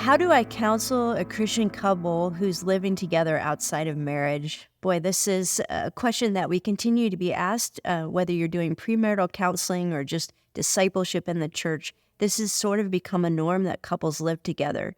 How do I counsel a Christian couple who's living together outside of marriage? Boy, this is a question that we continue to be asked, whether you're doing premarital counseling or just discipleship in the church. This has sort of become a norm that couples live together.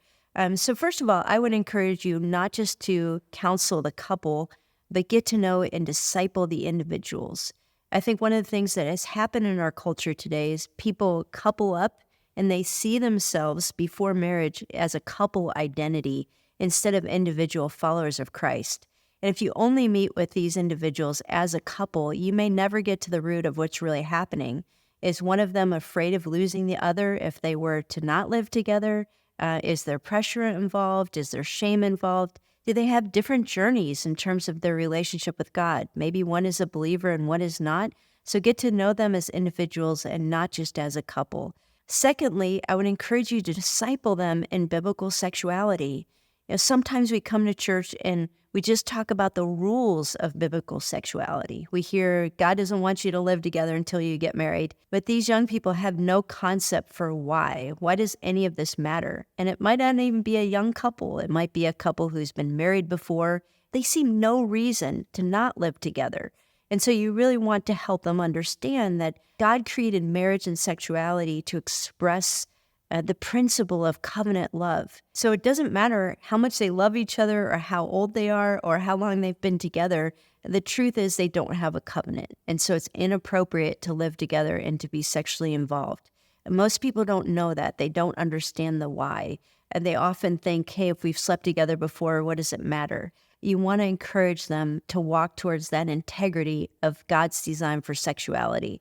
So first of all, I would encourage you not just to counsel the couple, but get to know and disciple the individuals. I think one of the things that has happened in our culture today is people couple up and they see themselves before marriage as a couple identity instead of individual followers of Christ. And if you only meet with these individuals as a couple, you may never get to the root of what's really happening. Is one of them afraid of losing the other if they were to not live together? Is there pressure involved? Is there shame involved? Do they have different journeys in terms of their relationship with God? Maybe one is a believer and one is not. So get to know them as individuals and not just as a couple. Secondly, I would encourage you to disciple them in biblical sexuality. Sometimes we come to church and we just talk about the rules of biblical sexuality. We hear God doesn't want you to live together until you get married, but these young people have no concept for why. Why does any of this matter? And it might not even be a young couple. It might be a couple who's been married before. They see no reason to not live together. And so you really want to help them understand that God created marriage and sexuality to express the principle of covenant love. So it doesn't matter how much they love each other or how old they are or how long they've been together. The truth is they don't have a covenant. And so it's inappropriate to live together and to be sexually involved. And most people don't know that. They don't understand the why. And they often think, hey, if we've slept together before, what does it matter? You want to encourage them to walk towards that integrity of God's design for sexuality.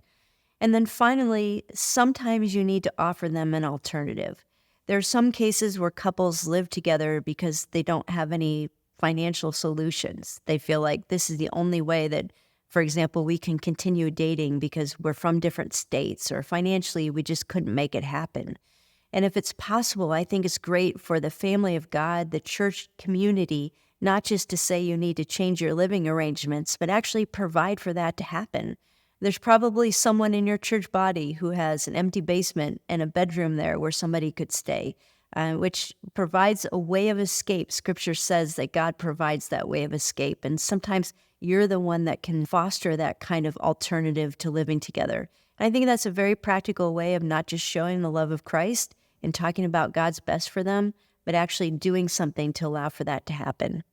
And then finally, sometimes you need to offer them an alternative. There are some cases where couples live together because they don't have any financial solutions. They feel like this is the only way that, for example, we can continue dating because we're from different states or financially we just couldn't make it happen. And if it's possible, I think it's great for the family of God, the church community, not just to say you need to change your living arrangements, but actually provide for that to happen. There's probably someone in your church body who has an empty basement and a bedroom there where somebody could stay, which provides a way of escape. Scripture says that God provides that way of escape. And sometimes you're the one that can foster that kind of alternative to living together. And I think that's a very practical way of not just showing the love of Christ and talking about God's best for them, but actually doing something to allow for that to happen.